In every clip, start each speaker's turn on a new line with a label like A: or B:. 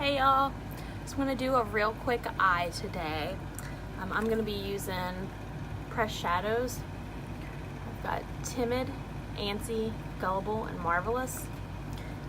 A: Hey y'all, just want to do a real quick eye today. I'm going to be using pressed shadows. I've got Timid, Antsy, Gullible, and Marvelous.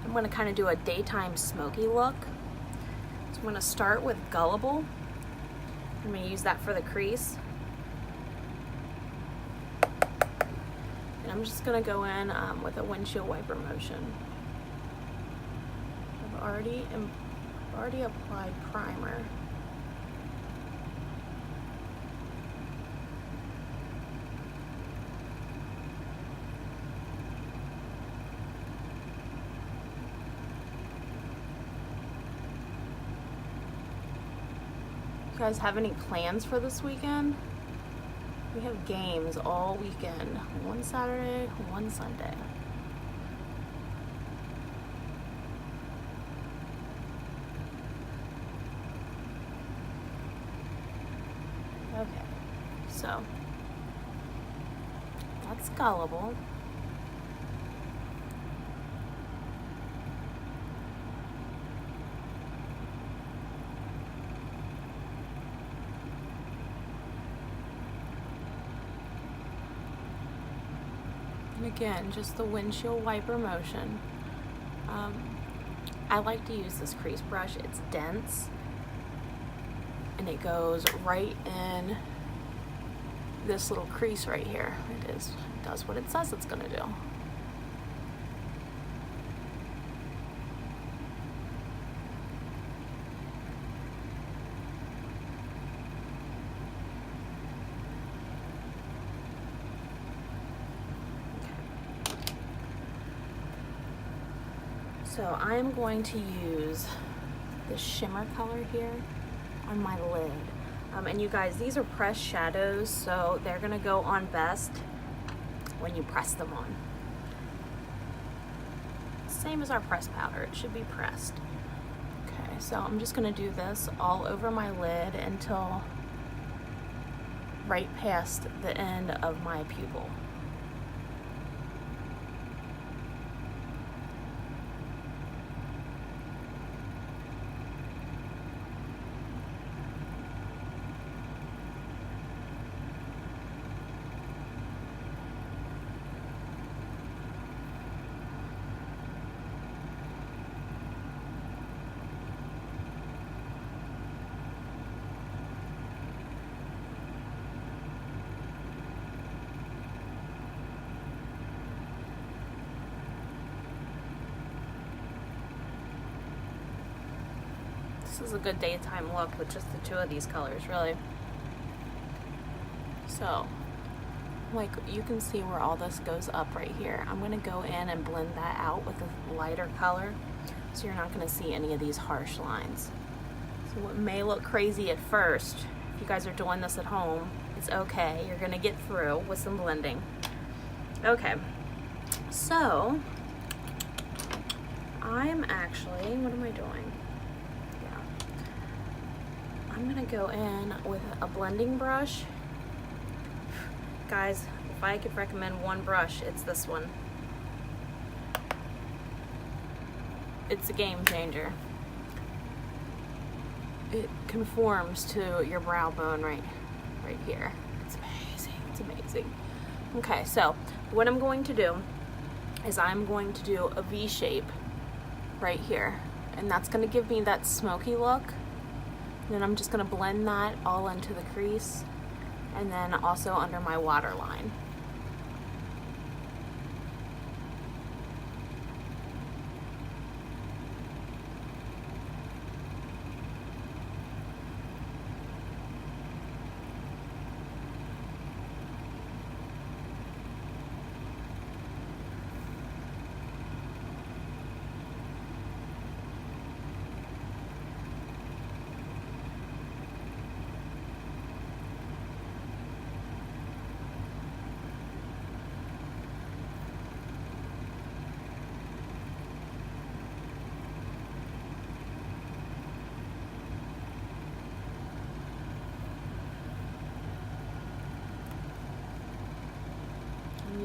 A: I'm going to kind of do a daytime smoky look. So I'm going to start with Gullible. I'm going to use that for the crease. And I'm just going to go in with a windshield wiper motion. I've already applied primer. You guys have any plans for this weekend? We have games all weekend. One Saturday, one Sunday. Okay, so that's Gullible. And again, just the windshield wiper motion. I like to use this crease brush. It's dense and it goes right in this little crease right here. It does what it says it's gonna do. So I'm going to use the shimmer color here on my lid. And you guys, these are pressed shadows, so they're gonna go on best when you press them on. Same as our pressed powder, it should be pressed. Okay, so I'm just gonna do this all over my lid until right past the end of my pupil. This is a good daytime look with just the two of these colors, really. So, like you can see where all this goes up right here. I'm gonna go in and blend that out with a lighter color, so you're not gonna see any of these harsh lines. So what may look crazy at first, if you guys are doing this at home, it's okay. You're gonna get through with some blending. Okay, so I'm actually, what am I doing? I'm gonna go in with a blending brush. Guys, if I could recommend one brush, it's this one. It's a game changer. It conforms to your brow bone right here. It's amazing, it's amazing. Okay, so what I'm going to do is I'm going to do a V shape right here. And that's gonna give me that smoky look. And then I'm just gonna blend that all into the crease and then also under my waterline.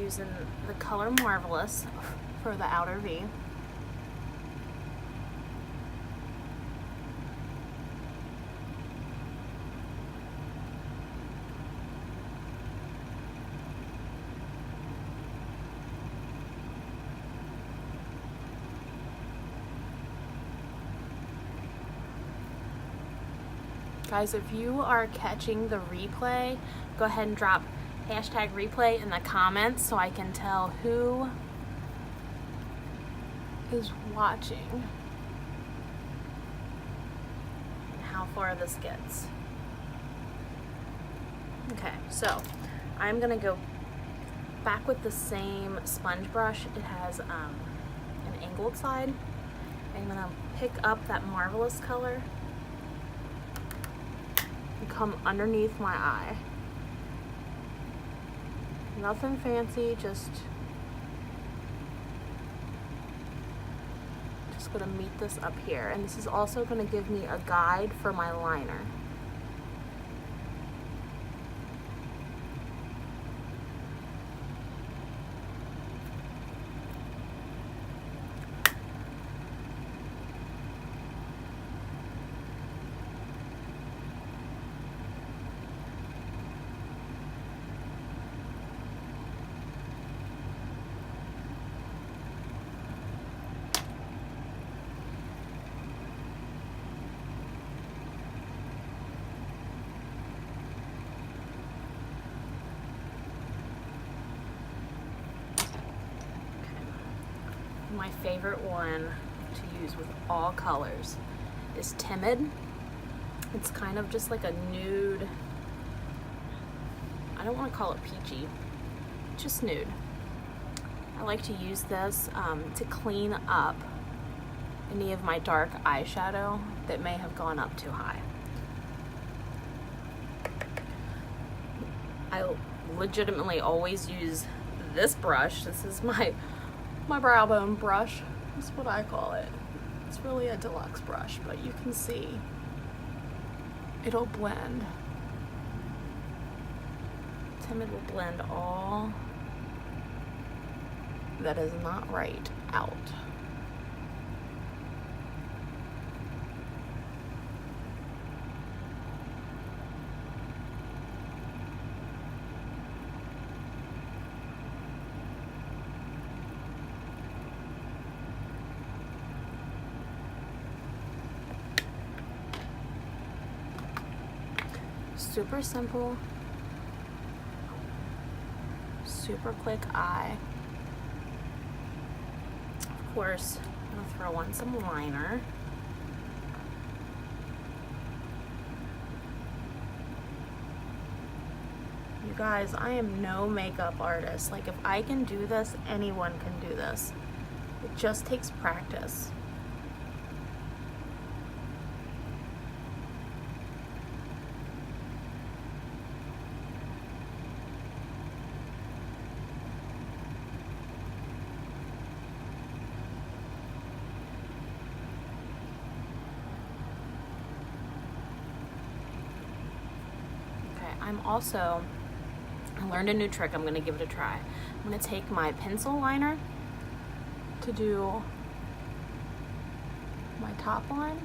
A: Using the color Marvelous for the outer V. Guys, if you are catching the replay, go ahead and drop hashtag replay in the comments so I can tell who is watching and how far this gets. Okay, so I'm gonna go back with the same sponge brush. It has an angled side. I'm gonna pick up that Marvelous color and come underneath my eye. Nothing fancy, just gonna meet this up here. And this is also gonna give me a guide for my liner. My favorite one to use with all colors is Timid. It's kind of just like a nude, I don't want to call it peachy, just nude. I like to use this to clean up any of my dark eyeshadow that may have gone up too high. I legitimately always use this brush. This is my brow bone brush. That's what I call it. It's really a deluxe brush, but you can see it'll blend. Timid will blend all that is not right out. Super simple, super quick eye. Of course, I'm gonna throw on some liner. You guys, I am no makeup artist. Like, if I can do this, anyone can do this. It just takes practice. I learned a new trick. I'm going to give it a try. I'm going to take my pencil liner to do my top line.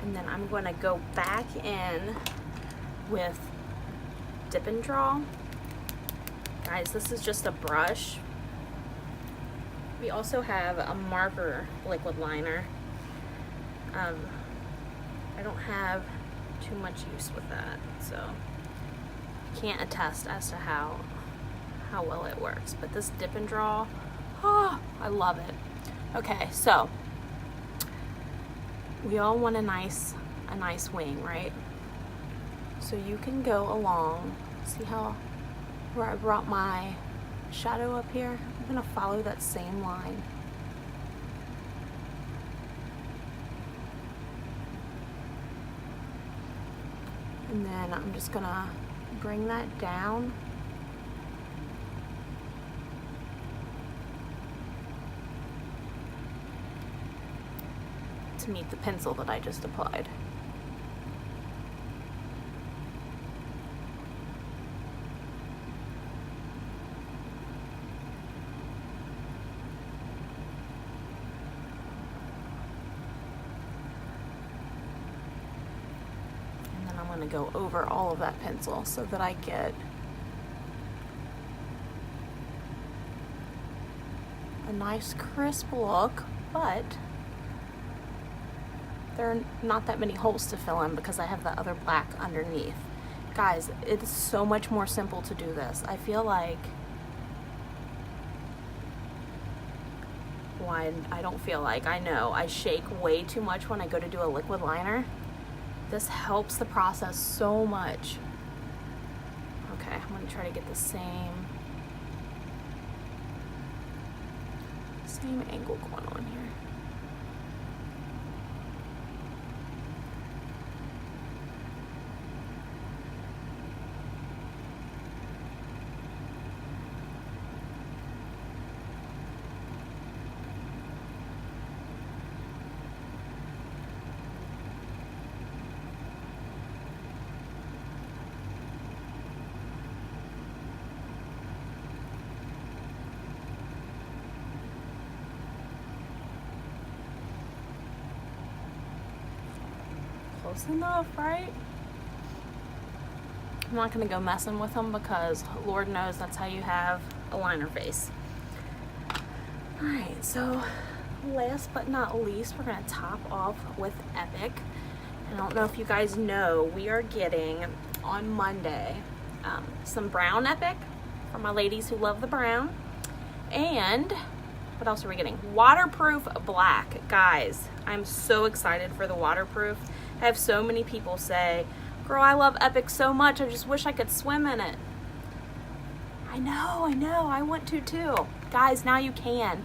A: And then I'm going to go back in with Dip and Draw. Guys, this is just a brush. We also have a marker liquid liner. I don't have too much use with that, so I can't attest as to how well it works. But this Dip and Draw, oh, I love it. Okay, so we all want a nice wing, right? So you can go along, see how where I brought my shadow up here? I'm gonna follow that same line. And then I'm just gonna bring that down. To meet the pencil that I just applied. gonna go over all of that pencil so that I get a nice crisp look, but there are not that many holes to fill in because I have the other black underneath. Guys, it's so much more simple to do this. I feel like, well, I don't feel like, I know I shake way too much when I go to do a liquid liner. This helps the process so much. Okay, I'm gonna try to get the same angle going on here. Close enough, right? I'm not gonna go messing with them because Lord knows that's how you have a liner face. Alright, so last but not least, we're gonna top off with Epic. And I don't know if you guys know, we are getting on Monday some brown Epic for my ladies who love the brown. And what else are we getting? Waterproof black. Guys, I'm so excited for the waterproof. I have so many people say, girl, I love Epic so much, I just wish I could swim in it. I know, I want to too. Guys, now you can.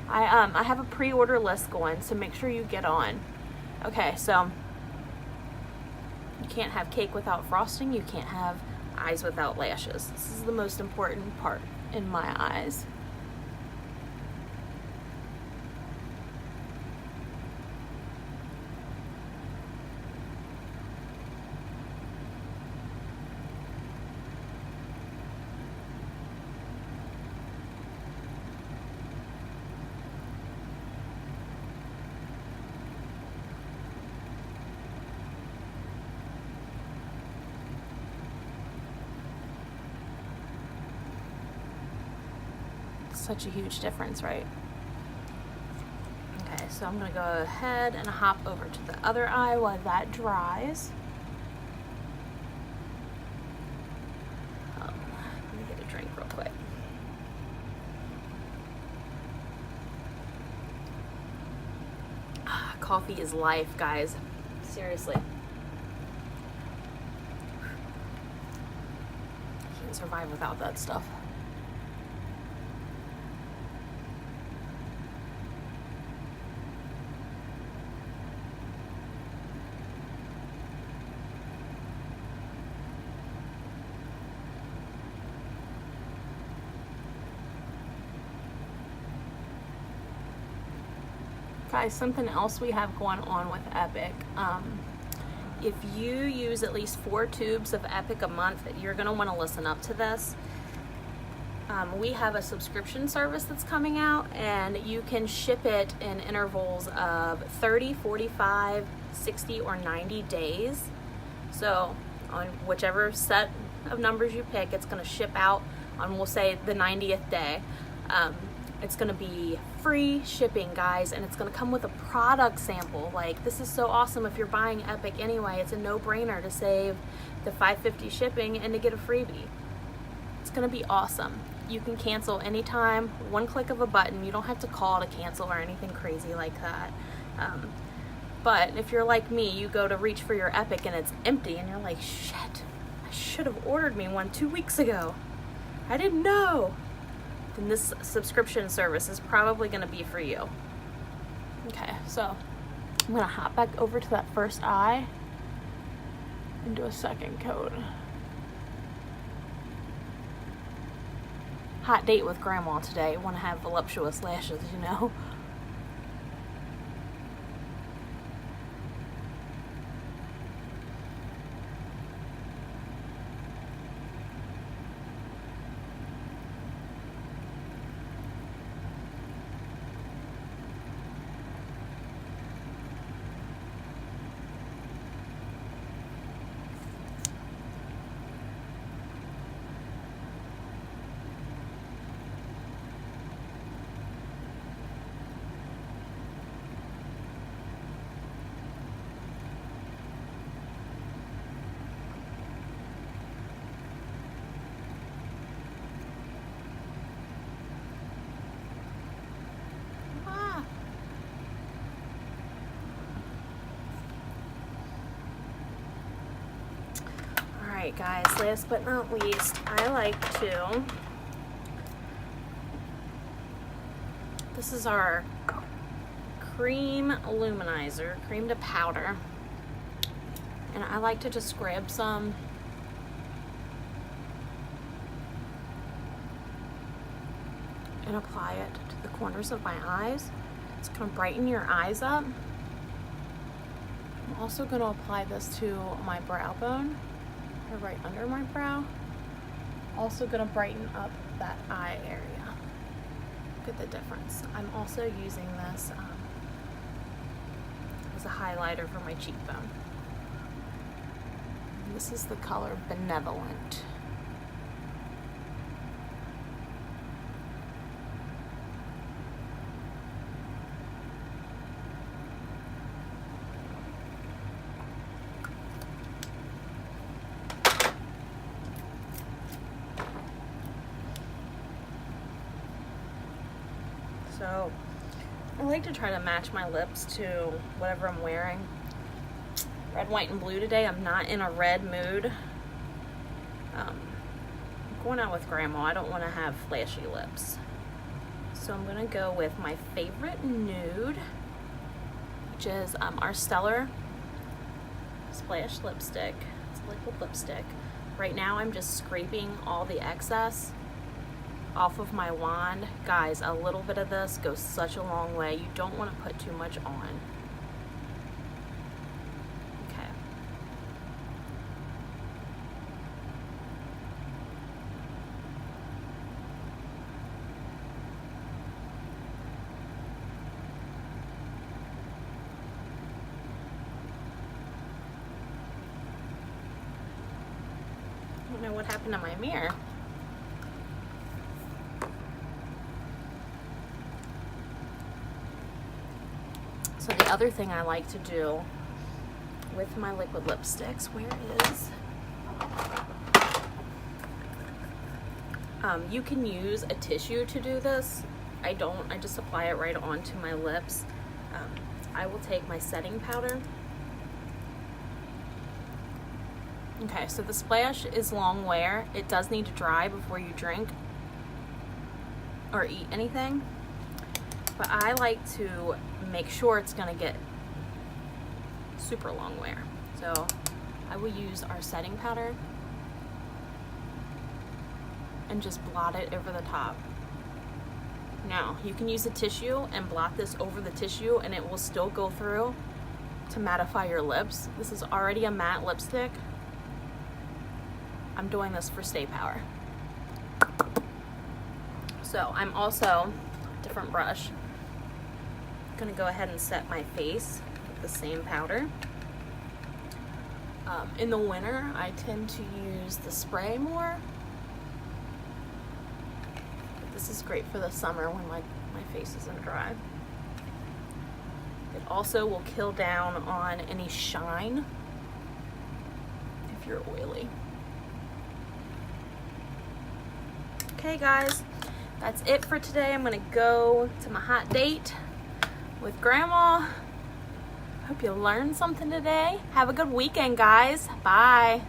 A: I have a pre-order list going, so make sure you get on. Okay, so you can't have cake without frosting, you can't have eyes without lashes. This is the most important part in my eyes. Such a huge difference, right? Okay, so I'm gonna go ahead and hop over to the other eye while that dries. Let me get a drink real quick. Coffee is life, guys. Seriously. Can't survive without that stuff. Guys, something else we have going on with Epic. If you use at least 4 tubes of Epic a month, you're going to want to listen up to this. We have a subscription service that's coming out, and you can ship it in intervals of 30, 45, 60, or 90 days. So on whichever set of numbers you pick, it's going to ship out on, we'll say, the 90th day. It's going to be free shipping, guys, and it's going to come with a product sample. Like, this is so awesome. If you're buying Epic anyway, it's a no-brainer to save the $5.50 shipping and to get a freebie. It's going to be awesome. You can cancel anytime, one click of a button. You don't have to call to cancel or anything crazy like that. But if you're like me, you go to reach for your Epic and it's empty, and you're like, shit, I should have ordered me one 2 weeks ago. I didn't know. Then this subscription service is probably going to be for you. Okay, so I'm going to hop back over to that first eye and do a second coat. Hot date with grandma today. Want to have voluptuous lashes, you know? guys, last but not least, I like to, this is our cream luminizer, cream to powder, and I like to just grab some and apply it to the corners of my eyes. It's gonna brighten your eyes up. I'm also gonna apply this to my brow bone, or right under my brow. Also gonna brighten up that eye area. Look at the difference. I'm also using this as a highlighter for my cheekbone. And this is the color Benevolent. So I like to try to match my lips to whatever I'm wearing. Red, white, and blue today. I'm not in a red mood. I'm going out with grandma. I don't want to have flashy lips. So I'm going to go with my favorite nude, which is our Stellar Splash lipstick. It's a liquid lipstick. Right now I'm just scraping all the excess off of my wand. Guys, a little bit of this goes such a long way. You don't want to put too much on. Okay. I don't know what happened to my mirror. So the other thing I like to do with my liquid lipsticks, where is, you can use a tissue to do this. I don't, I just apply it right onto my lips. I will take my setting powder. Okay, so the splash is long wear. It does need to dry before you drink or eat anything. But I like to make sure it's gonna get super long wear. So I will use our setting powder and just blot it over the top. Now, you can use a tissue and blot this over the tissue and it will still go through to mattify your lips. This is already a matte lipstick. I'm doing this for stay power. So I'm also, different brush, gonna go ahead and set my face with the same powder. In the winter, I tend to use the spray more. But this is great for the summer when my face isn't dry. It also will kill down on any shine if you're oily. Okay guys, that's it for today. I'm gonna go to my hot date with grandma. Hope you learned something today. Have a good weekend, guys. Bye.